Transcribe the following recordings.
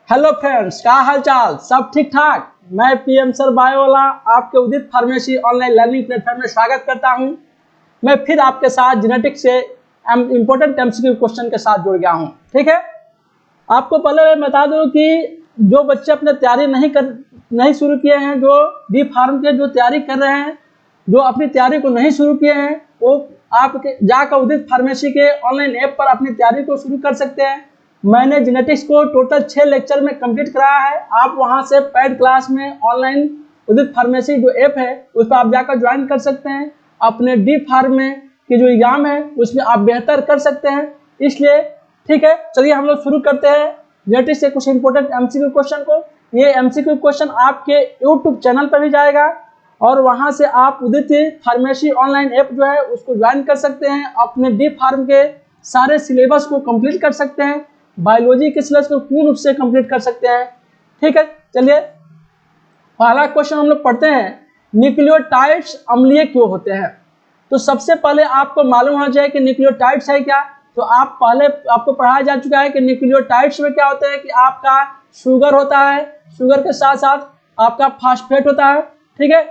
Hello friends, क्या हाल चाल? सब ठीक ठाक? मैं पीएम सर बायोवाला आपके उदित फार्मेसी ऑनलाइन लर्निंग प्लेटफॉर्म में स्वागत करता हूं। मैं फिर आपके साथ जेनेटिक्स से इम्पोर्टेंट एमसीक्यू क्वेश्चन के साथ जुड़ गया हूं। ठीक है, आपको पहले मैं बता दूं कि जो बच्चे अपने तैयारी नहीं शुरू किए हैं, जो डी फार्म के जो तैयारी कर रहे हैं, जो अपनी तैयारी को नहीं शुरू किए हैं, वो आप जाकर उदित फार्मेसी के ऑनलाइन ऐप पर अपनी तैयारी को शुरू कर सकते हैं। मैंने जेनेटिक्स को टोटल 6 लेक्चर में कंप्लीट कराया है। आप वहां से पेड क्लास में ऑनलाइन उदित फार्मेसी जो ऐप है उस पर आप जाकर ज्वाइन कर सकते हैं। अपने डी फार्म में की जो एग्जाम है उसमें आप बेहतर कर सकते हैं। इसलिए ठीक है, चलिए हम लोग शुरू करते हैं जेनेटिक्स से कुछ इंपॉर्टेंट एमसीक्यू क्वेश्चन को। ये एमसीक्यू क्वेश्चन आपके यूट्यूब चैनल पर भी जाएगा और वहां से आप उदित फार्मेसी ऑनलाइन ऐप जो है उसको ज्वाइन कर सकते हैं। अपने डी फार्म के सारे सिलेबस को कंप्लीट कर सकते हैं। बायोलॉजी के सिलेबस को पूर्ण रूप से कंप्लीट कर सकते हैं। ठीक है, चलिए पहला क्वेश्चन हम लोग पढ़ते हैं, न्यूक्लियोटाइड्स अम्लीय क्यों होते हैं? तो सबसे पहले आपको मालूम होना चाहिए कि न्यूक्लियोटाइड्स है क्या। तो आपको पढ़ाया जा चुका है कि न्यूक्लियोटाइड्स में क्या होता है कि आपका शुगर होता है, शुगर के साथ साथ आपका फास्फेट होता है। ठीक है,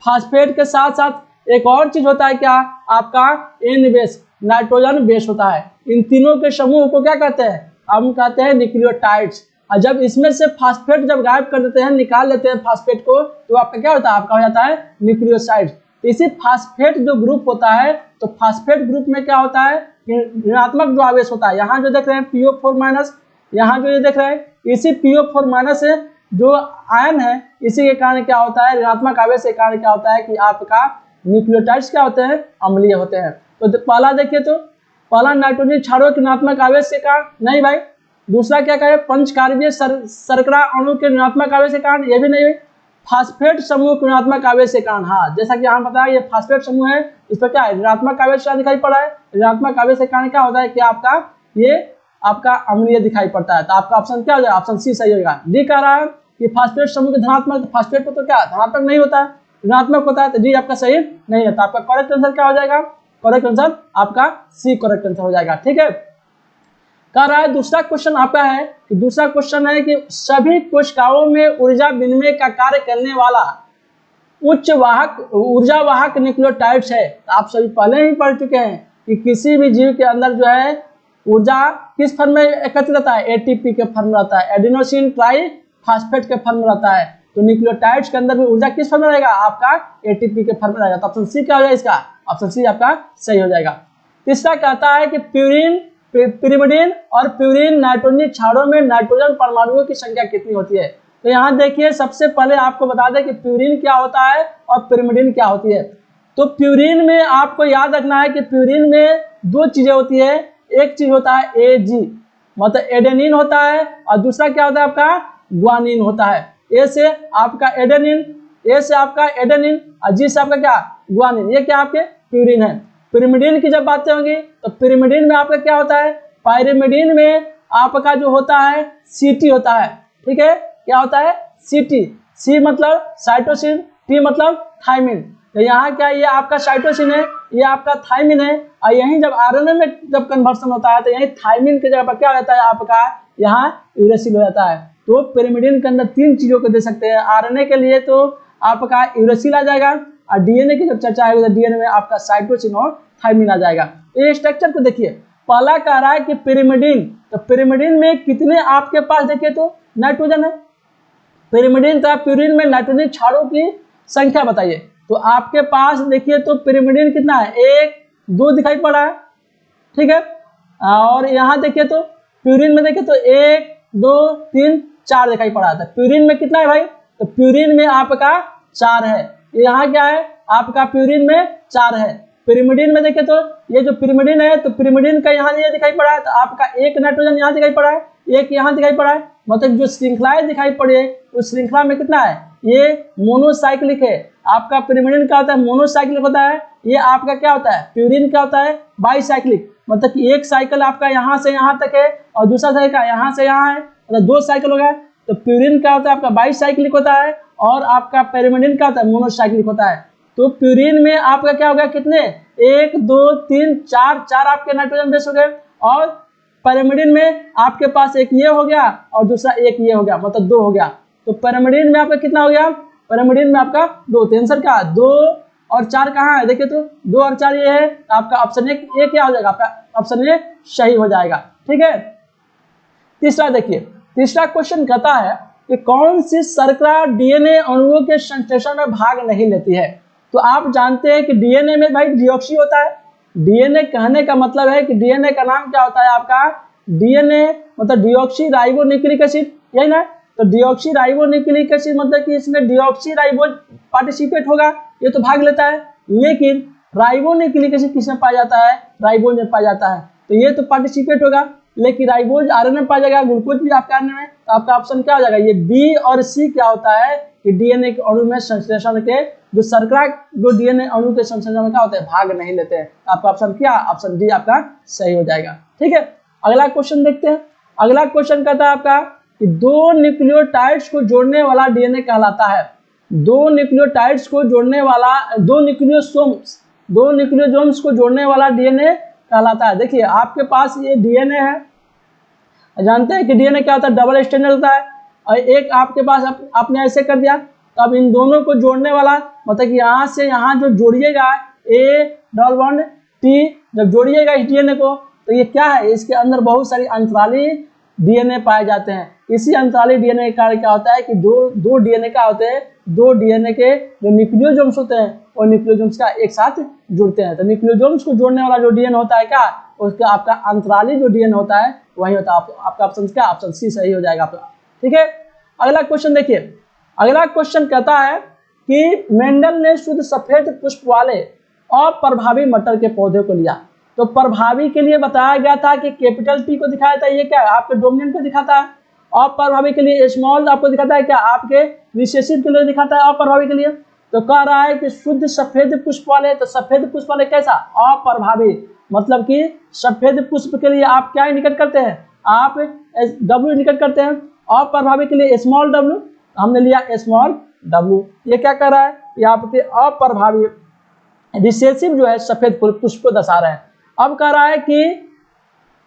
फास्फेट के साथ साथ एक और चीज होता है क्या, आपका एन बेस, नाइट्रोजन बेस होता है। इन तीनों के समूह को क्या कहते हैं? हम कहते हैं न्यूक्लियोटाइड्स। और जब इसमें से फास्फेट जब गायब कर देते हैं, निकाल लेते हैं फास्फेट को, तो आपका क्या होता है? आपका हो जाता है न्यूक्लियोसाइड। इसी फास्फेट जो ग्रुप होता है, तो फास्फेट ग्रुप में क्या होता है? ऋणात्मक जो आवेश होता है, यहाँ जो देख रहे हैं PO4-, यहाँ जो ये देख रहे हैं, इसी PO4- जो आयन है, इसी के कारण क्या होता है? ऋणात्मक आवेश के कारण क्या होता है कि आपका न्यूक्लियोटाइड्स क्या होते हैं? अम्लीय होते हैं। तो पहला देखिए, तो पहला नाइट्रोजन क्षारों के ऋणात्मक आवेश के कारण नहीं भाई। दूसरा क्या कहे? पंचकार्बीय शर्करा अणु के ऋणात्मक आवेश के कारण, ये भी नहीं। फास्फेट समूह के ऋणात्मक आवेश के कारण, हाँ, जैसा कि यहाँ बताया ये फास्फेट समूह है, इस पर क्या है? ऋणात्मक आवेश क्या दिखाई पड़ा है? ऋणात्मक आवेश के कारण क्या होता है कि आपका अम्लीय दिखाई पड़ता है। तो आपका ऑप्शन क्या हो जाएगा? ऑप्शन सी सही होगा। डी कह रहा है कि फास्फेट समूह के धनात्मक, फास्फेट को तो क्या धनात्मक नहीं होता है, ऋणात्मक होता है। तो डी आपका सही नहीं है। तो आपका करेक्ट आंसर क्या हो जाएगा? करेक्ट आंसर आपका सी करेक्ट आंसर हो जाएगा। ठीक है, कह रहा है दूसरा क्वेश्चन आपका है कि दूसरा क्वेश्चन है कि सभी कोशिकाओं में ऊर्जा विनिमय का कार्य करने वाला उच्च वाहक ऊर्जा वाहक न्यूक्लियोटाइड्स है। आप सभी पहले ही पढ़ चुके हैं कि किसी भी जीव के अंदर जो है ऊर्जा किस फॉर्म में एकत्रित रहता है? एटीपी के फॉर्म में रहता है, एडिनोसिन ट्राइफॉस्फेट के फॉर्म में रहता है। तो न्यूक्लियोटाइड्स के अंदर भी ऊर्जा किस फॉर्म में रहेगा? आपका एटीपी के फॉर्म में रहेगा। तो ऑप्शन सी क्या हो जाएगा? इसका ऑप्शन सी आपका सही हो जाएगा। तीसरा कहता है कि पिरिमिडीन और प्यूरिन नाइट्रोजन क्षारों में नाइट्रोजन परमाणुओं की संख्या कितनी होती है? तो यहाँ देखिए, सबसे पहले आपको बता दें कि प्यूरिन क्या होता है और पिरिमिडीन क्या होती है। तो प्यूरिन में आपको याद रखना है कि प्यूरिन में दो चीजें होती है। एक चीज होता है एजी, मतलब एडेनिन होता है, और दूसरा क्या होता है? आपका ग्वानिन होता है। ए से आपका एडेनिन, ए से आपका एडेनिन, और जी से आपका क्या? ग्वानिन। ये क्या आपके प्यूरिन है। पिरिमिडीन की जब बातें होंगी तो पिरिमिडीन में आपका क्या होता है? पायरिमिडीन में आपका जो होता है सीटी होता है। ठीक है, क्या होता है? सीटी। सी मतलब साइटोसिन, टी मतलब थाइमिन। तो यहाँ क्या, ये आपका साइटोसिन है, ये आपका थाइमिन है। और यहीं जब आरएनए में जब कन्वर्सन होता है तो यहीं थाइमिन की जगह पर क्या होता है? आपका यहाँ यूरेसिल हो जाता है। तो पिरिमिडीन के अंदर 3 चीजों को दे सकते हैं। आरएनए के लिए तो आपका यूरेसिल आ जाएगा, और डीएनए की जब चर्चा आएगी तो डीएनए में आपका साइटोसिन और थाइमिन आ जाएगा। तो ये स्ट्रक्चर को देखिए, पहला कह रहा है कि पिरिमिडीन, तो पिरिमिडीन में कितने आपके पास देखिए तो नाइट्रोजन है। पिरिमिडीन तथा प्यूरिन में नाइट्रोजन क्षारों की संख्या बताइए। तो आपके पास देखिए तो पिरिमिडीन कितना है? 1, 2 दिखाई पड़ा है। ठीक है, और यहाँ देखिए तो प्यूरिन में देखिए तो 1, 2, 3, 4 दिखाई पड़ा था। प्यूरिन में कितना है भाई? तो प्यूरिन में आपका 4 है। यहाँ क्या है? आपका प्यूरिन में 4 है। पिरिमिडीन में देखें तो ये जो पिरिमिडीन है, तो पिरिमिडीन का यहाँ ये दिखाई पड़ा है, तो आपका 1 नाइट्रोजन यहाँ दिखाई पड़ा है, 1 यहाँ दिखाई पड़ा है। मतलब जो श्रृंखलाएं दिखाई पड़ी है उस श्रृंखला में कितना है? ये मोनोसाइक्लिक है। आपका पिरिमिडीन क्या होता है? मोनोसाइक्लिक होता है। ये आपका क्या होता है? प्यूरिन क्या होता है? बाईसाइक्लिक। मतलब कि एक साइकिल आपका यहाँ से यहाँ तक है और दूसरा साइकिल यहाँ से यहाँ है, मतलब 2 साइकिल हो गया। तो प्यूरिन क्या होता है? आपका बाईसाइक्लिक होता है, और आपका पिरिमिडीन क्या होता है? मोनोसाइक्लिक होता है। तो प्यूरिन में आपका क्या हो गया? कितने? 1, 2, 3, 4 आपके नाइट्रोजन बेस हो गए। और पैरामिडिन में आपके पास एक ये हो गया और दूसरा एक ये हो गया, मतलब 2 हो गया। तो पैरामिडिन में आपका कितना हो गया, पैरामिडिन में आपका 2। तो आंसर क्या, 2 और 4 कहाँ है, देखिए तो 2 और 4 ये है, आपका ऑप्शन ए क्या हो जाएगा, आपका ऑप्शन ए सही हो जाएगा। ठीक है, तीसरा देखिए, तीसरा क्वेश्चन कहता है कि कौन सी शर्करा डीएनए अणुओं के संश्लेषण में भाग नहीं लेती है। तो आप जानते हैं कि डीएनए में भाई डीऑक्सी होता है। डीएनए कहने का मतलब है कि डीएनए का नाम क्या होता है आपका, डीएनए मतलब डीऑक्सी राइबो न्यूक्लिक एसिड, यही ना। तो डीऑक्सी राइबो न्यूक्लिक एसिड मतलब कि इसमें डीऑक्सी राइबोज पार्टिसिपेट होगा, ये तो भाग लेता है। लेकिन राइबो न्यूक्लिक एसिड किसमें पाया जाता है, राइबोज में पाया जाता है, तो ये तो पार्टिसिपेट होगा। लेकिन राइबोज आरएनए में पाया जाएगा, ग्लूकोज भी आपका आरएनए में, तो आपका ऑप्शन क्या हो जाएगा, ये बी और सी क्या होता है कि डीएनए के अणु में संश्लेषण के जो शर्करा जो डीएनए अणु के संश्लेषण में क्या होते हैं, भाग नहीं लेते हैं। आपका ऑप्शन क्या, ऑप्शन डी आपका सही हो जाएगा। ठीक है, अगला क्वेश्चन देखते हैं। अगला क्वेश्चन कहता है आपका कि 2 न्यूक्लियोटाइड्स को जोड़ने वाला डीएनए कहलाता है। 2 न्यूक्लियोटाइड्स को जोड़ने वाला, 2 न्यूक्लियोसोम्स को जोड़ने वाला डीएनए कहलाता है। देखिए आपके पास ये डीएनए है, जानते हैं कि डीएनए क्या होता है, डबल स्ट्रैंडेड होता है, और एक आपके पास आपने ऐसे कर दिया, तो अब इन दोनों को जोड़ने वाला मतलब कि यहाँ से यहाँ जो जोड़िएगा ए डबल बॉन्ड टी, जब जोड़िएगा इस डीएनए को, तो ये क्या है, इसके अंदर बहुत सारी अंतराली डीएनए पाए जाते हैं। इसी अंतराली डीएनए का क्या होता है कि दो डीएनए का होते हैं, 2 डीएनए के जो न्यूक्लियोसोम्स होते हैं वो न्यूक्लियोसोम्स का एक साथ जुड़ते हैं। तो न्यूक्लियोसोम्स को जोड़ने वाला जो डीएनए होता है क्या, उसका आपका अंतराली जो डीएनए होता है वही होता है। आपका ऑप्शन क्या, ऑप्शन सी सही हो जाएगा आपका। ठीक है, अगला क्वेश्चन देखिए। अगला क्वेश्चन कहता है कि मेंडल ने शुद्ध सफेद पुष्प वाले अप्रभावी मटर के पौधे को लिया। तो प्रभावी के लिए बताया गया था कि कैपिटल टी को दिखाया था, ये क्या है आपके डोमिनेंट को दिखाता है। अप्रभावी के लिए स्मॉल आपको दिखाता है क्या, आपके रिसेसिव के लिए दिखाता है अप्रभावी के लिए। तो कह रहा है कि शुद्ध सफेद पुष्प वाले, तो सफेद पुष्प वाले कैसा, अप्रभावी, मतलब कि सफेद पुष्प के लिए आप क्या इंडिकेट करते हैं, आप डब्ल्यू इंडिकेट करते हैं। अप्रभावी के लिए स्मॉल डब्ल्यू, हमने लिया स्मॉल डब्ल्यू। ये क्या कर रहा है, ये आपके अप्रभावी रिसेसिव जो है सफेद पुष्प को दर्शा रहे हैं। अब कह रहा है कि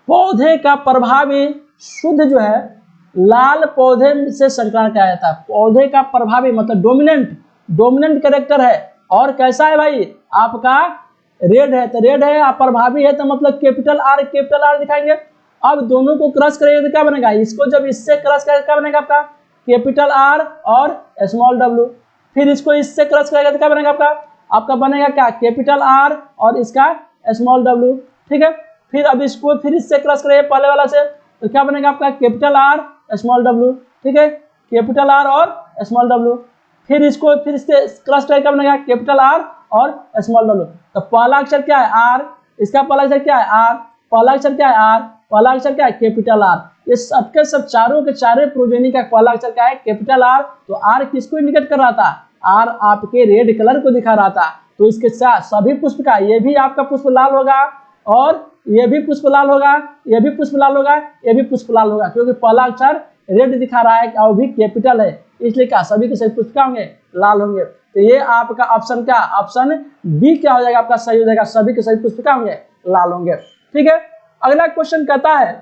पौधे का प्रभावी शुद्ध जो है लाल पौधे से संकरण किया जाता है। पौधे का प्रभावी मतलब डोमिनेंट कैरेक्टर है, और कैसा है भाई आपका रेड है, तो रेड है, अप्रभावी है तो मतलब कैपिटल आर दिखाएंगे। अब दोनों को क्रॉस करेंगे तो क्या बनेगा, इसको जब इससे क्रॉस करेगा क्या बनेगा आपका कैपिटल आर और स्मॉल डब्ल्यू। फिर इसको इससे क्रॉस करेगा तो क्या बनेगा आपका बनेगा क्या, कैपिटल आर और इसका स्मॉल डब्ल्यू। ठीक है, फिर अब इसको फिर इससे क्रॉस करेंगे पहले वाला से, तो क्या बनेगा आपका कैपिटल आर स्मॉल डब्ल्यू। ठीक है, कैपिटल आर और स्मॉल डब्ल्यू। फिर इसको फिर इससे क्रॉस करके क्या बनेगा कैपिटल आर और स्मॉल डब्ल्यू। तो पहला अक्षर क्या है आर, इसका पहला अक्षर क्या है आर, पहला अक्षर क्या है आर, पहला अक्षर क्या है कैपिटल आर। ये सबके सब चारों के चारे प्रोजेनी का पहला अक्षर क्या है कैपिटल आर। तो आर किसको इंडिकेट कर रहा था, आर आपके रेड कलर को दिखा रहा था। तो इसके साथ सभी पुष्प का, ये भी आपका पुष्प लाल होगा और ये भी पुष्प लाल होगा, ये भी पुष्प लाल होगा, ये भी पुष्प लाल होगा, क्योंकि पहला अक्षर रेड दिखा रहा है और भी कैपिटल है, इसलिए क्या सभी के सभी पुष्प क्या होंगे लाल होंगे। तो ये आपका ऑप्शन क्या, ऑप्शन बी क्या हो जाएगा आपका सही हो जाएगा, सभी के सभी पुष्प क्या होंगे लाल होंगे। ठीक है, अगला क्वेश्चन कहता है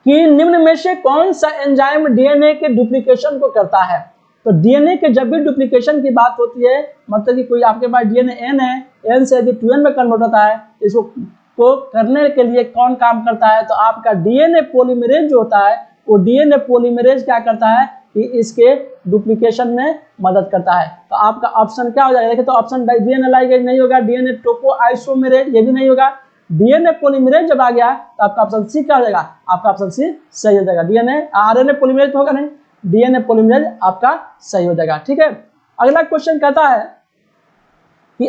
कि निम्न में से कौन सा एंजाइम डीएनए के डुप्लीकेशन को करता है। तो डीएनए के जब भी डुप्लीकेशन की बात होती है, मतलब कि कोई आपके पास डीएनए एन है, एन से यदि 2n में कन्वर्ट होता है, इसको को करने के लिए कौन काम करता है, तो आपका डीएनए पॉलीमरेज जो होता है वो डीएनए पॉलीमरेज क्या करता है कि इसके डुप्लीकेशन में मदद करता है। तो आपका ऑप्शन क्या हो जाएगा, देखिए तो ऑप्शन डीएनए लाइगेज नहीं होगा, डीएनए टोपोआइसोमेरेज ये भी नहीं होगा, डीएनए पॉलीमरेज जब आ गया तो आपका ऑप्शन सी क्या हो जाएगा, आपका ऑप्शन सी सही हो जाएगा। डीएनए आरएनए पॉलीमरेज होगा नहीं, डीएनए पॉलीमरेज आपका सही हो जाएगा। ठीक है, अगला क्वेश्चन कहता है कि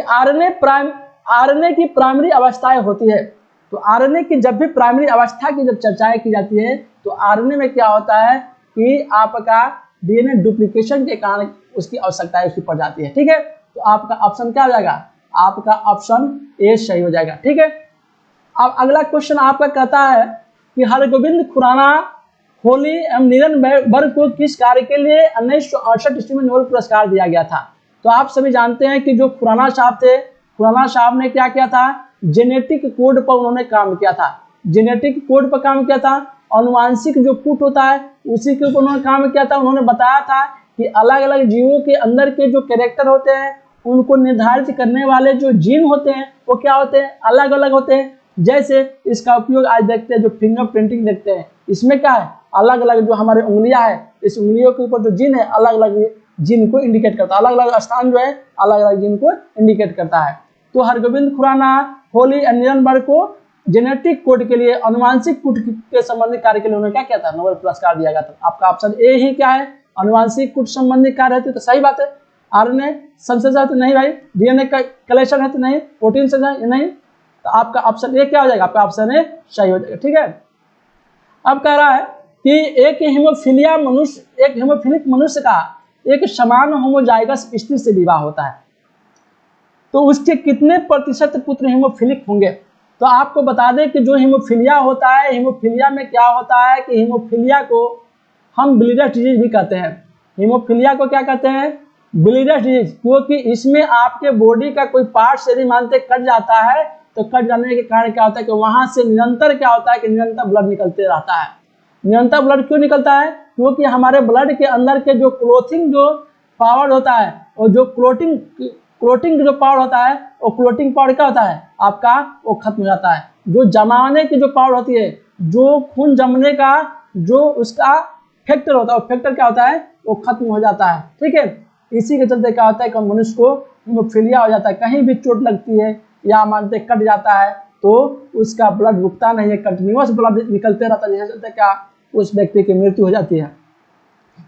आरएनए की प्राइमरी अवस्थाएं होती है। तो आरएनए की जब भी प्राइमरी अवस्था की जब चर्चाएं की जाती है तो आरएनए में क्या होता है कि आपका डीएनए डुप्लीकेशन के कारण उसकी आवश्यकता उसकी पड़ जाती है। ठीक है, तो आपका ऑप्शन क्या हो जाएगा, आपका ऑप्शन ए सही हो जाएगा। ठीक है, अब अगला क्वेश्चन आपका कहता है कि हरगोविंद खुराना होली एवं नीरनबर्ग को किस कार्य के लिए 1968 ईस्वी में नोबेल पुरस्कार दिया गया था। तो आप सभी जानते हैं कि जो खुराना साहब थे, खुराना साहब ने क्या किया था, जेनेटिक कोड पर उन्होंने काम किया था। जेनेटिक कोड पर काम किया था, अनुवांशिक जो पुट होता है उसी के ऊपर उन्होंने काम किया था। उन्होंने बताया था कि अलग अलग जीवों के अंदर के जो कैरेक्टर होते हैं उनको निर्धारित करने वाले जो जीन होते हैं वो क्या होते हैं, अलग अलग होते हैं। जैसे इसका उपयोग आज देखते हैं जो फिंगर प्रिंटिंग देखते हैं, इसमें क्या है, अलग अलग जो हमारे उंगलियां है, इस उंगलियों के ऊपर जो जीन है अलग अलग जीन को इंडिकेट करता है, अलग अलग स्थान जो है अलग अलग जीन को इंडिकेट करता है। तो हरगोविंद खुराना, होली एंड निरनबर्ग को जेनेटिक कोड के लिए, अनुवांशिक पुट के संबंधी कार्य के लिए उन्होंने क्या किया था, नोबेल पुरस्कार दिया गया था। आपका ऑप्शन ए ही क्या है, अनुवांशिक पुट संबंधी कार्य है तो सही बात है। आरएनए संश्लेषण है तो नहीं भाई, डीएनए का कलेक्शन है तो नहीं, प्रोटीन से नहीं, तो आपका ऑप्शन ए क्या हो जाएगा, आपका ऑप्शन ए सही हो जाएगा। ठीक है, अब कह रहा है कि एक हीमोफिलिक मनुष्य का एक समान होमोजाइगस स्त्री से विवाह होता है तो उसके कितने प्रतिशत पुत्र हीमोफिलिक होंगे। तो आपको बता दें कि जो हीमोफिलिया होता है, हीमोफिलिया में क्या होता है कि हीमोफिलिया को हम ब्लीडर्स डिजीज भी कहते हैं। हीमोफिलिया को क्या कहते हैं, ब्लीडर्स डिजीज, क्योंकि इसमें आपके बॉडी का कोई पार्ट यदि मानते कट जाता है तो कट जाने के कारण क्या होता है कि वहां से निरंतर क्या होता है कि निरंतर ब्लड निकलते रहता है। निरंतर ब्लड क्यों निकलता है, क्योंकि हमारे ब्लड के अंदर के जो क्लोथिंग जो पावर होता है और जो क्लोटिंग जो पावर होता है वो क्लोटिंग पावर क्या होता है आपका, वो खत्म हो जाता है। जो जमाने की जो पावर होती है, जो खून जमने का जो उसका फैक्टर होता है, वो फैक्टर क्या होता है, वो खत्म हो जाता है। ठीक है, इसी के चलते क्या होता है कि मनुष्य को हीमोफिलिया हो जाता है। कहीं भी चोट लगती है या मानते कट जाता है तो उसका ब्लड रुकता नहीं है, कंटिन्यूअस ब्लड निकलते रहता है, जिसके चलते क्या उस व्यक्ति की मृत्यु हो जाती है।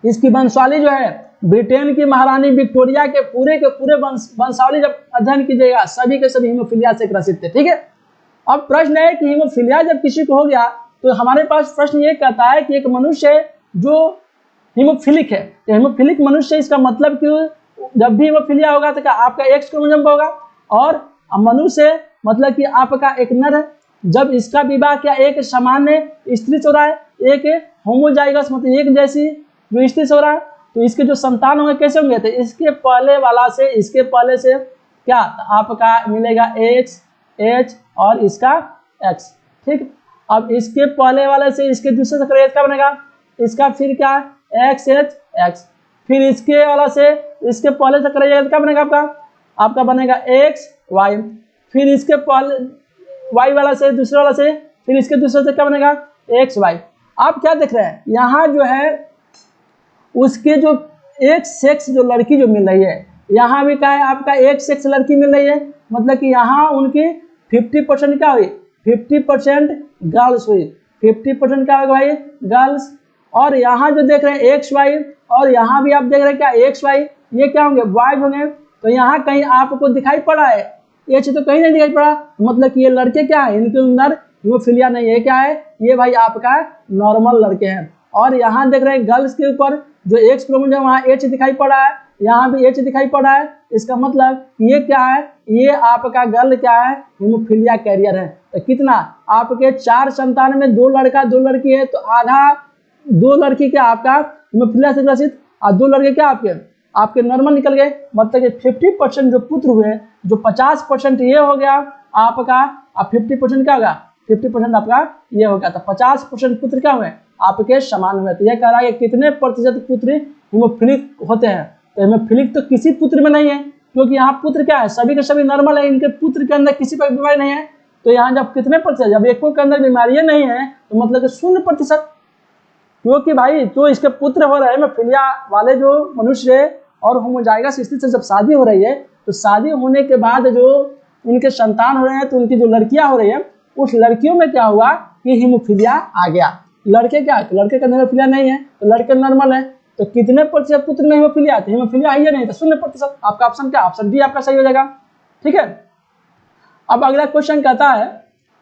इसकी वंशावली जो है ब्रिटेन की महारानी विक्टोरिया के पूरे वंशावली जब अध्ययन कीजिएगा सभी के सभी हीमोफिलिया से ग्रसित थे। ठीक है, अब प्रश्न है कि हीमोफिलिया जब किसी को हो गया तो हमारे पास प्रश्न ये कहता है कि एक मनुष्य जो हीमोफिलिक है, तो हीमोफिलिक मनुष्य, इसका मतलब कि जब भी हीमोफिलिया होगा तो क्या आपका एक्स क्रोमोसोम होगा, और मनुष्य मतलब कि आपका एक नर है। जब इसका विवाह क्या एक सामान्य स्त्री से हो रहा है, एक होमोजाइगस मतलब एक जैसी जो स्त्री से हो रहा है, तो इसके जो संतान होंगे कैसे होंगे, तो इसके पहले से क्या आपका मिलेगा एक्स एच और इसका एक्स। ठीक, अब इसके पहले वाले से इसके दूसरे से करेगा क्या बनेगा, इसका फिर क्या एक्स एच एक्स, फिर इसके वाला से इसके पहले से करेगा तो क्या बनेगा आपका बनेगा एक्स वाई, फिर इसके पहले वाई वाला से दूसरे वाला से फिर इसके दूसरे से क्या बनेगा एक्स वाई। आप क्या देख रहे हैं यहाँ जो है उसके जो एक सेक्स जो लड़की जो मिल रही है, यहाँ भी क्या है आपका एक सेक्स लड़की मिल रही है, मतलब कि यहाँ उनकी 50% क्या हुई, 50% गर्ल्स हुई, 50% क्या होगा भाई गर्ल्स। और यहाँ जो देख रहे हैं एक्स वाई, और यहाँ भी आप देख रहे हैं क्या एक्स वाई, ये क्या होंगे वाई होंगे। तो यहाँ कहीं आपको दिखाई पड़ा है एच, तो कहीं नहीं दिखाई पड़ा, मतलब कि ये लड़के क्या है, इनके अंदर हीमोफिलिया नहीं है, क्या है ये भाई आपका नॉर्मल लड़के हैं। और यहाँ देख रहे हैं गर्ल्स के ऊपर जो एक्स क्रोमोसोम वहाँ एच दिखाई पड़ा है, यहाँ भी एच दिखाई पड़ा है, इसका मतलब ये क्या है, ये आपका गर्ल क्या है हीमोफिलिया कैरियर है। तो कितना आपके 4 संतान में 2 लड़का 2 लड़की है, तो आधा 2 लड़की क्या आपका हीमोफिलिया से ग्रसित और 2 लड़के क्या आपके नॉर्मल निकल गए, मतलब कि 50% जो पुत्र हुए, जो 50% ये हो गया आपका, अब 50% क्या होगा 50% आपका ये हो गया, तो 50% पुत्र क्या हुए आपके समान हुए। तो यह कह रहा है कितने प्रतिशत पुत्र हीमोफिलिक होते हैं, तो हीमोफिलिक तो किसी पुत्र में नहीं है, क्योंकि यहाँ पुत्र क्या है सभी के सभी नॉर्मल है, इनके पुत्र के अंदर किसी पर बीमारी नहीं है। तो यहाँ जब कितने प्रतिशत, जब एक के अंदर बीमारियां नहीं है तो मतलब 0%, क्योंकि भाई तो इसके पुत्र हो रहे हैं हीमोफिलिया वाले जो मनुष्य और होमोजाइगस स्थिति से जब शादी हो रही है, तो शादी होने के बाद जो उनके संतान हो रहे हैं, तो उनकी जो लड़कियां हो रही है उस लड़कियों में क्या हुआ कि हीमोफिलिया आ गया। लड़के क्या है, तो लड़के का हीमोफिलिया नहीं है, तो लड़के नॉर्मल है, तो कितने प्रतिशत पुत्र में हीमोफिलिया, तो हीमोफिलिया है या नहीं, तो 0%। आपका ऑप्शन क्या, ऑप्शन डी आपका सही हो जाएगा। ठीक है, अब अगला क्वेश्चन कहता है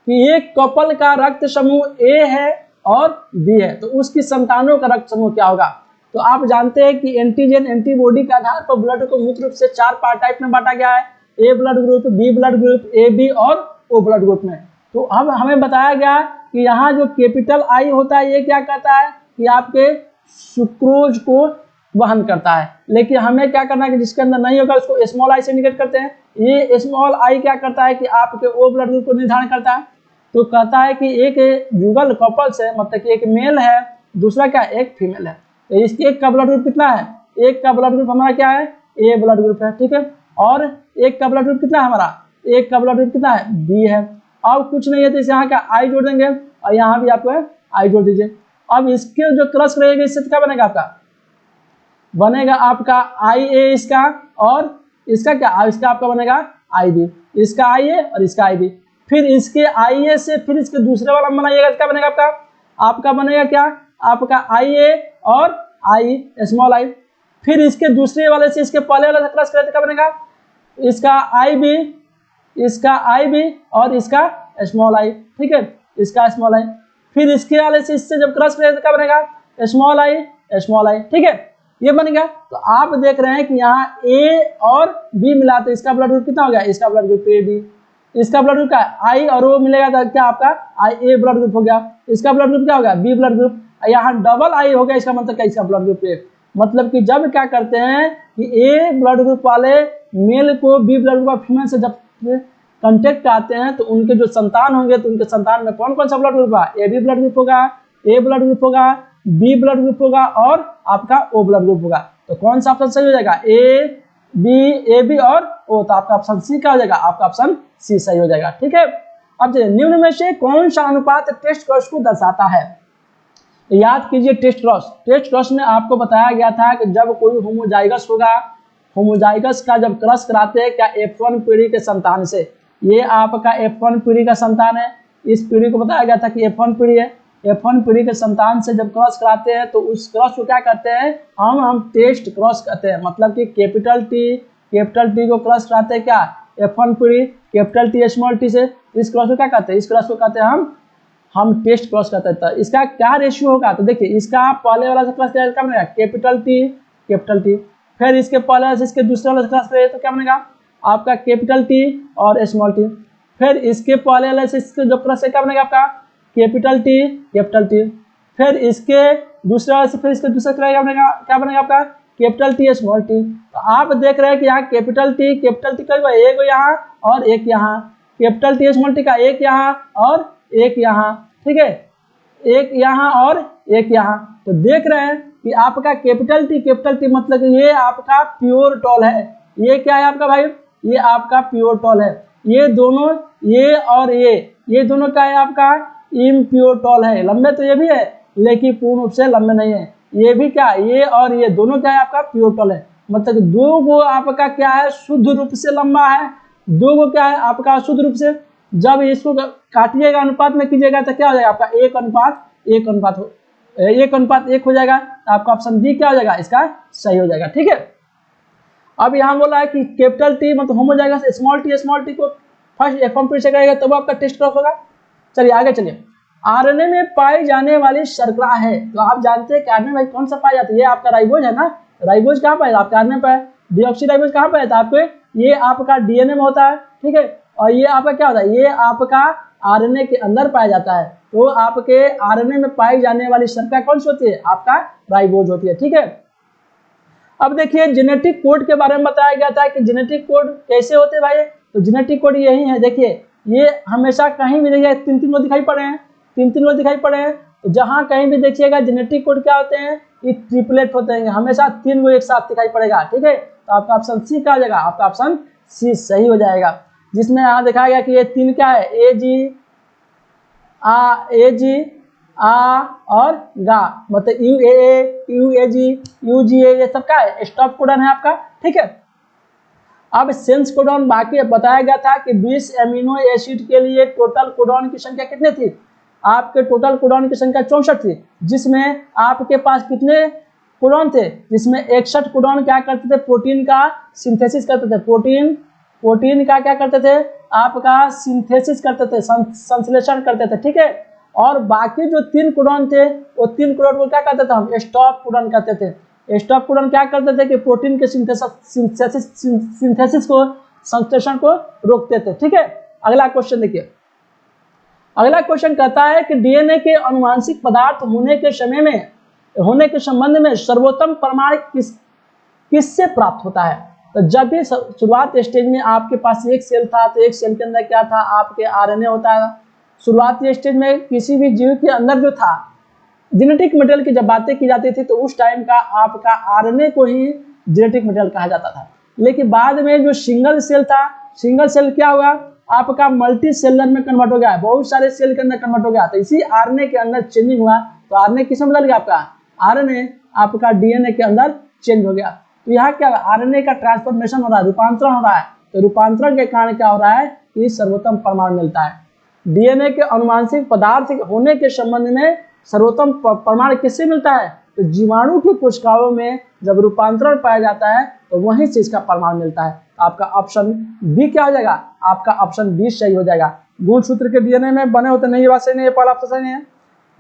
कि एक कपल का रक्त समूह ए है और बी है, तो उसकी संतानों का रक्त समूह क्या होगा। तो आप जानते हैं कि एंटीजन एंटीबॉडी के आधार पर ब्लड को मुख्य रूप से 4 पार्ट टाइप में बांटा गया है, A blood group, B blood group, A B और ओ ब्लड ग्रुप में। तो अब हमें बताया गया कि यहाँ जो कैपिटल आई होता है ये क्या कहता है कि आपके सुक्रोज को वहन करता है, लेकिन हमें क्या करना है कि जिसके अंदर नहीं होगा उसको स्मॉल आई से इंडिकेट करते हैं। ये स्मॉल आई क्या करता है कि आपके ओ ब्लड ग्रुप को निर्धारण करता है। तो कहता है कि एक जुगल कपल्स है, मतलब कि एक मेल है, दूसरा क्या एक फीमेल है। तो इसके एक का ब्लड ग्रुप कितना है, एक का ब्लड ग्रुप हमारा क्या है ए ब्लड ग्रुप है, ठीक है। और एक का ब्लड ग्रुप कितना है हमारा, एक का ब्लड ग्रुप कितना है बी है। अब कुछ नहीं है तो इसे यहाँ का आई जोड़ देंगे और यहाँ भी आपको आई जोड़ दीजिए। अब इसके जो क्रॉस रहेगा इससे क्या बनेगा आपका, बनेगा आपका आई ए इसका, और इसका क्या, इसका आपका बनेगा आई बी, इसका आई ए और इसका आई बी। फिर इसके आई ए से फिर इसके दूसरे वाला बनाइएगा, क्या बनेगा आपका, आपका बनेगा क्या, आपका आई ए और आई स्मॉल आई। फिर इसके दूसरे वाले से इसके पहले वाले से क्रॉस करें तो क्या बनेगा, इसका आई बी, इसका आई बी और इसका स्मॉल आई, ठीक है, इसका स्मॉल आई। फिर इसके वाले से इससे जब क्रॉस करें तो क्या बनेगा स्मॉल आई, ठीक है, ये बन गया। तो आप देख रहे हैं कि यहाँ ए और बी मिला तो इसका ब्लड ग्रुप कितना हो गया, इसका ब्लड ग्रुप ए बी, इसका ब्लड ग्रुप क्या आई और वो मिलेगा तो क्या आपका आई ए ब्लड ग्रुप हो गया, इसका ब्लड ग्रुप क्या होगा बी ब्लड ग्रुप, यहाँ डबल आई हो गया, इसका मतलब क्या, इसका ब्लड ग्रुप ए। मतलब कि जब क्या करते हैं कि ए ब्लड ग्रुप वाले मेल को बी ब्लड ग्रुप फीमेल से जब कांटेक्ट आते हैं तो उनके जो संतान होंगे तो उनके संतान में कौन कौन सा ब्लड ग्रुप है, ए बी ब्लड ग्रुप होगा, ए ब्लड ग्रुप होगा, बी ब्लड ग्रुप होगा और आपका ओ ब्लड ग्रुप होगा। तो कौन सा ऑप्शन सही हो जाएगा, ए बी और ओ, तो आपका ऑप्शन सी क्या हो जाएगा, आपका ऑप्शन सी सही हो जाएगा, ठीक है। अब चलिए निम्न में से कौन सा अनुपात टेस्ट क्रॉस को दर्शाता है। याद कीजिए टेस्ट क्रॉस में आपको बताया गया था कि जब कोई होमोजाइगस होगा, होमोजाइगस का जब क्रॉस कराते हैं क्या F1 पीढ़ी के संतान से, ये आपका F1 पीढ़ी का संतान है, इस पीढ़ी को बताया गया था कि F1 पीढ़ी है, F1 पीढ़ी के संतान से जब क्रॉस कराते हैं तो उस क्रॉस को क्या कहते हैं, हम टेस्ट क्रॉस कहते हैं। मतलब कि कैपिटल टी को क्रॉस कराते हैं क्या F1 पीढ़ी कैपिटल टी स्मॉल टी से, इस क्रॉस को क्या कहते हैं, इस क्रॉस को कहते हैं हम टेस्ट क्रॉस कहते हैं। तो इसका क्या रेशियो होगा, तो देखिए इसका पहले वाला से क्रॉस क्या बनेगा कैपिटल टी, फिर इसके पहले से इसके दूसरे वाले से क्रॉस करें तो क्या बनेगा आपका कैपिटल टी और स्मॉल टी, फिर इसके पहले वाले से इसके जो क्रॉस क्या बनेगा आपका कैपिटल टी, फिर इसके दूसरे वाले से फिर इसके दूसरे क्या बनेगा आपका कैपिटल टी स्मॉल टी। तो आप देख रहे हैं कि यहाँ कैपिटल टी का एक यहाँ और एक यहाँ, कैपिटल टी स्मॉल टी का एक यहाँ और एक यहाँ, ठीक है, एक यहाँ और एक यहाँ। तो देख रहे हैं कि आपका कैपिटल टी मतलब ये आपका प्योर टॉल है, ये क्या है आपका भाई, ये आपका प्योर टॉल है। ये दोनों ये और ये दोनों क्या है आपका इम्प्योर टॉल है, लंबे तो ये भी है लेकिन पूर्ण रूप से लंबे नहीं है। ये भी क्या, ये और ये दोनों क्या है आपका प्योर टॉल है। मतलब दो गो आपका क्या है शुद्ध रूप से लंबा है, दो गो क्या है आपका शुद्ध रूप से। जब इसको काटिएगा अनुपात में कीजिएगा तो क्या हो जाएगा आपका एक अनुपात एक हो जाएगा। तो आपका ऑप्शन डी क्या हो जाएगा, इसका सही हो जाएगा, ठीक है। अब यहाँ बोला है कि कैपिटल टी मतलब होमो जाएगा स्मॉल टी को फर्स्ट F1 पीढ़ी से करेगा तब आपका टेस्ट क्रॉस होगा। चलिए आगे चलिए। आरएनए में पाई जाने वाली शर्करा है, तो आप जानते हैं कि आरएनए में कौन सा पाया जाता है, ये आपका राइबोज है ना। राइबोज कहाँ पाया, आपका आरएनए पे। डीऑक्सीराइबोज कहाँ पाया था आपके, ये आपका डीएनए में होता है, ठीक है। और ये आपका क्या होता है, ये आपका आरएनए के अंदर पाया जाता है। तो आपके आरएनए में पाई जाने वाली शर्करा कौन सी होती है, आपका राइबोज होती है, ठीक है। अब देखिए जेनेटिक कोड के बारे में बताया गया था कि जेनेटिक कोड कैसे होते हैं भाई, तो जेनेटिक कोड यही है। देखिए ये हमेशा कहीं भी देखिए तीन वो दिखाई पड़े हैं, तो जहां कहीं भी देखिएगा जेनेटिक कोड क्या होते हैं, ये ट्रिपलेट होते हैं, हमेशा तीन वो एक साथ दिखाई पड़ेगा, ठीक है। तो आपका ऑप्शन सी क्या हो जाएगा, आपका ऑप्शन सी सही हो जाएगा। जिसमें यहाँ दिखाया गया कि ये तीन क्या है, ए जी आ और गा, मतलब UG ये सब क्या है स्टॉप कोडन है आपका, ठीक है। अब सेंस कोडॉन बाकी बताया गया था कि 20 एमिनो एसिड के लिए टोटल कोडॉन की संख्या कितनी थी, आपके टोटल कोडॉन की संख्या 64 थी। जिसमें आपके पास कितने कोडॉन थे, जिसमें 61 कोडॉन क्या करते थे, प्रोटीन का सिंथेसिस करते थे, प्रोटीन का क्या करते थे, आपका सिंथेसिस करते थे, संश्लेषण करते थे, ठीक है। और बाकी जो 3 कोडॉन थे वो 3 कोडॉन को क्या कहते थे, हम स्टॉप कोडॉन कहते थे। स्टॉप कोडॉन क्या करते थे कि प्रोटीन के सिंथेसिस को, संश्लेषण को रोकते थे, ठीक है। अगला क्वेश्चन देखिए। अगला क्वेश्चन कहता है कि डीएनए के अनुवांशिक पदार्थ होने के संबंध में सर्वोत्तम प्रमाण किससे प्राप्त होता है। तो जब भी शुरुआत स्टेज में आपके पास एक सेल था तो एक सेल के अंदर क्या था, आपके आरएनए होता है। शुरुआती स्टेज में किसी भी जीव के अंदर जो था जेनेटिक मटेरियल की जब बातें की जाती थी तो उस टाइम का आपका आरएनए को ही जेनेटिक मटेरियल कहा जाता था। लेकिन बाद में जो सिंगल सेल था, सिंगल सेल क्या हुआ, आपका मल्टी सेलर में कन्वर्ट हो गया, बहुत सारे सेल के अंदर कन्वर्ट हो गया। तो इसी आरएनए के अंदर चेंजिंग हुआ, तो आरएनए किस में बदल गया, आपका आरएनए आपका डीएनए के अंदर चेंज हो गया। तो यहाँ क्या आरएनए का ट्रांसफॉर्मेशन हो रहा है, रूपांतरण हो रहा है। तो रूपांतरण के कारण क्या हो रहा है कि सर्वोत्तम परमाणु मिलता है। डीएनए के अनुवांशिक पदार्थ होने के संबंध में सर्वोत्तम परमाणु किससे मिलता है, तो जीवाणु की कोशिकाओं में जब रूपांतरण पाया जाता है तो वहीं से इसका परमाणु मिलता है। आपका ऑप्शन बी क्या हो जाएगा, आपका ऑप्शन बी सही हो जाएगा। गुणसूत्र के डीएनए में बने होते नहीं, ये बात सही नहीं है, पहला ऑप्शन सही नहीं है।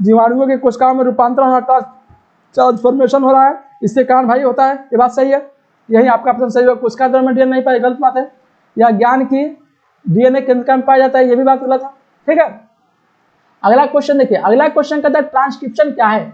जीवाणुओं की कोशिकाओं में रूपांतरण ट्रांसफॉर्मेशन हो रहा है, इसके कारण भाई होता है, ये बात सही है, यही आपका ऑप्शन सही होगा। कोशिका द्रव्य में डीएनए नहीं पाया, गलत बात है। या ज्ञान की डीएनए केंद्र में पाया जाता है, ये भी बात गलत है, ठीक है। अगला क्वेश्चन देखिए, अगला क्वेश्चन कहता है ट्रांसक्रिप्शन क्या है।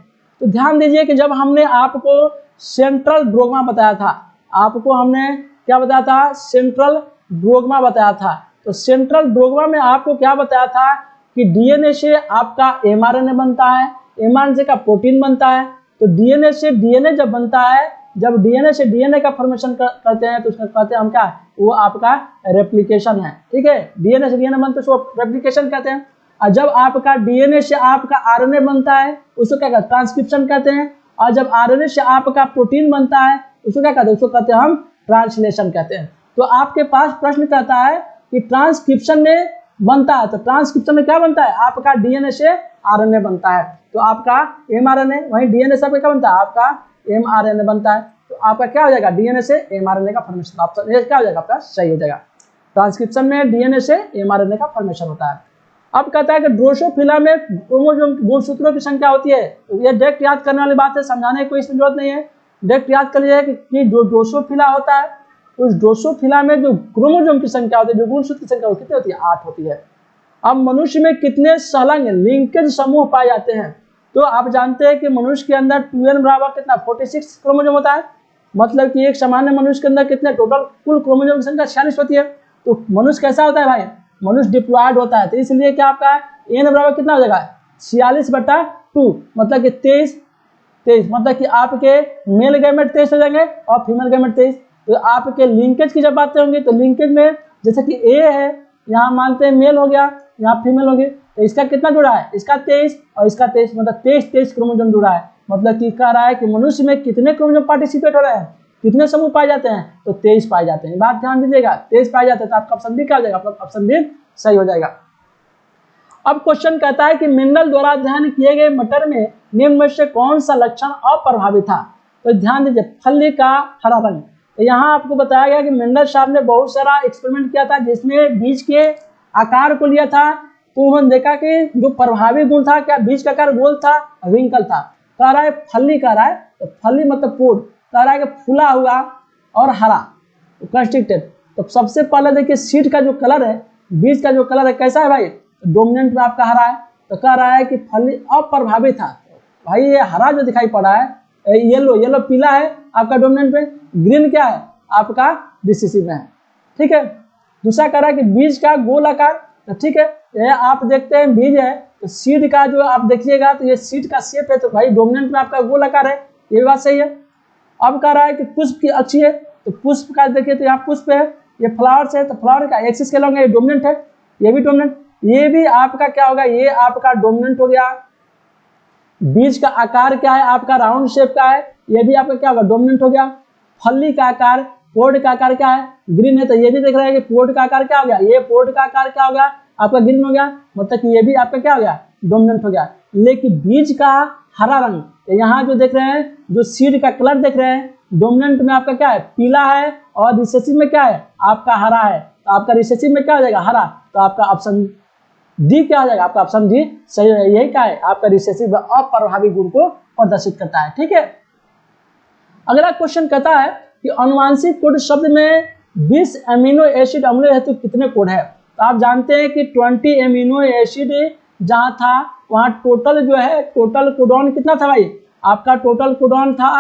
तो ध्यान दीजिए कि जब हमने आपको सेंट्रल डोग्मा बताया था, आपको हमने क्या बताया था, सेंट्रल डोग्मा बताया था। तो सेंट्रल डोग्मा में आपको क्या बताया था कि डीएनए से आपका एमआरएनए बनता है, एमआरएनए का प्रोटीन बनता है। तो डीएनए से डीएनए जब बनता है, जब डीएनए से डीएनए का फॉर्मेशन करते हैं तो उसका कहते हैं हम क्या, वो आपका रेप्लिकेशन है, ठीक है। डीएनए से डीएनए बनते हैं उसको रेप्लिकेशन कहते हैं। और जब आपका डीएनए से आपका आरएनए बनता है उसको क्या कहते हैं, ट्रांसक्रिप्शन कहते हैं। और जब आरएनए से आपका प्रोटीन बनता है उसको क्या कहते हैं, उसको कहते हैं हम ट्रांसलेशन कहते हैं। तो आपके पास प्रश्न कहता है कि ट्रांसक्रिप्शन में बनता है, तो ट्रांसक्रिप्शन में क्या बनता है, आपका डीएनए से आरएनए बनता है। तो आपका एमआरएनए, वहीं डीएनए से क्या बनता है, आपका एमआरएनए बनता है। तो आपका क्या हो जाएगा, डीएनए से एमआरएनए का फॉर्मेशन, ऑप्शन ये क्या हो जाएगा, आपका सही हो जाएगा। ट्रांसक्रिप्शन में डीएनए से एमआरएनए का फॉर्मेशन होता है। अब कहता है कि ड्रोसोफिला में क्रोमोसोम गुणसूत्रों की संख्या होती है। तो ये डायरेक्ट याद करने वाली बात है, समझाने की कोई इसमें जरूरत नहीं है, डायरेक्ट याद कर लीजिए कि जो ड्रोसोफिला होता है उस ड्रोसोफिला में जो क्रोमोसोम की संख्या होती है, जो गुणसूत्र की संख्या कितनी होती है, 8 होती है। अब मनुष्य में कितने संलग्न लिंकेज समूह पाए जाते हैं। तो आप जानते हैं कि मनुष्य के अंदर 2n बराबर कितना 46 क्रोमोसोम होता है, मतलब कि एक सामान्य मनुष्य के अंदर कितने टोटल कुल क्रोमोसोम की संख्या 46 होती है। तो मनुष्य कैसा होता है भाई, मनुष्य डिप्लॉयड होता है। तो इसलिए क्या आपका n बराबर कितना हो जाएगा 46/2, मतलब कि 23, मतलब कि आपके मेल गैमेट 23 हो जाएंगे और फीमेल गैमेट 23। तो आपके लिंकेज की जब बातें होंगी तो लिंकेज में जैसे कि ए है, यहाँ मानते हैं मेल हो गया, यहाँ फीमेल होगी, तो इसका कितना जुड़ा है, इसका 23 और इसका 23, मतलब 23 क्रोमोसोम जुड़ा है। मतलब कि कह रहा है कि मनुष्य में कितने क्रोमोसोम पार्टिसिपेट हो रहे हैं, कितने समूह पाए जाते हैं, तो 23 पाए जाते हैं। बात ध्यान दीजिएगा, 23 पाए जाते हैं। तो आपका ऑप्शन बी क्या हो जाएगा, आपका ऑप्शन बी सही हो जाएगा। अब क्वेश्चन कहता है कि मेंडल द्वारा अध्ययन किए गए मटर में निम्न में से कौन सा लक्षण अप्रभावित था। तो ध्यान दीजिए, फली का हरा रंग। तो यहाँ आपको बताया गया कि मेंडल साहब ने बहुत सारा एक्सपेरिमेंट किया था जिसमें बीज के आकार को लिया था। तो उन्होंने देखा कि जो प्रभावी गुण था, क्या बीज का आकार गोल था, रिंकल था। कह रहा है फली, कह रहा है तो फली मतलब पोड, कह रहा है कि फूला हुआ और हरा, कंस्ट्रिक्टेड। तो सबसे पहले देखिए सीड का जो कलर है, बीज का जो कलर है कैसा है भाई, डोमिनेंट में आपका हरा है। तो कह रहा है कि फली अप्रभावित था। भाई ये हरा जो दिखाई पड़ा है, येलो पीला है आपका डोमिनेंट में, ग्रीन क्या है आपका रिसेसिव में है, ठीक है। दूसरा कह रहा है कि बीज का गोल आकार, तो ठीक है, ये आप देखते हैं बीज है तो सीड का जो आप देखिएगा तो ये सीड का शेप है, तो भाई डोमिनेंट में आपका गोल आकार है, ये बात सही है। अब कह रहा है कि पुष्प की अक्षी है, तो पुष्प का देखिए तो यहाँ पुष्प है, ये फ्लावर्स है, तो फ्लावर का एक्सिस के लॉन्ग है, ये डोमिनेंट है, ये भी डोमिनेंट, ये भी आपका क्या होगा, ये आपका डोमिनेंट हो गया। बीज का आकार क्या है आपका राउंड शेप का है, ये भी आपका क्या होगा डोमिनेंट हो गया। फली का आकार, पोड का आकार क्या है, ग्रीन है, तो ये भी देख रहे हैं कि पोड का आकार क्या हो गया, ये पोड का आकार क्या हो गया आपका ग्रीन हो गया, मतलब कि ये भी आपका क्या हो गया डोमिनेंट हो गया। लेकिन बीज का हरा रंग, तो यहाँ जो देख रहे हैं, जो सीड का कलर देख रहे हैं, डोमिनेंट में आपका क्या है पीला है और रिसेसिव में क्या है आपका हरा है। तो आपका रिसेसिव में क्या हो जाएगा हरा, तो आपका ऑप्शन डी क्या हो जाएगा, आपका ऑप्शन डी सही है। यही क्या है आपका रिसेसिव अप्रभावी गुण को प्रदर्शित करता है, ठीक है। अगला क्वेश्चन कहता है कि अनुवांशिक कोड शब्द में 20 एमिनो एसिड अम्ल हेतु कितने कोड है। तो आप जानते हैं कि 20 एमिनो एसिड जहाँ था वहाँ टोटल जो है, टोटल कोडॉन कितना था भाई, आपका टोटल कोडॉन था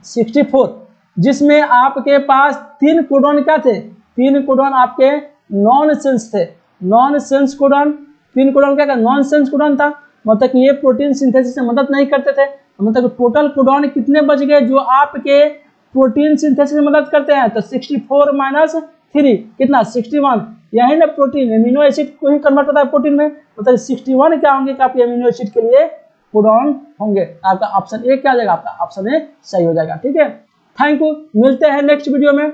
64, जिसमें आपके पास 3 कोडॉन क्या थे, 3 कोडॉन आपके नॉन सेंस थे, नॉन सेंस कोडॉन, तीन कोडॉन क्या नॉनसेंस कोडॉन था, मतलब कि ये प्रोटीन सिंथेसिस में मदद नहीं करते थे। मतलब टोटल कोडॉन कितने बच गए जो आपके प्रोटीन सिंथेसिस में मदद करते हैं, तो 64 माइनस 3 कितना 61। यही ना प्रोटीन एमिनो एसिड को ही कन्वर्ट होता है प्रोटीन में, मतलब 61 क्या होंगे कि आपके एमिनो एसिड के लिए कोडॉन होंगे। आपका ऑप्शन ए क्या आ जाएगा, आपका ऑप्शन ए सही हो जाएगा। ठीक है, थैंक यू, मिलते हैं नेक्स्ट वीडियो में।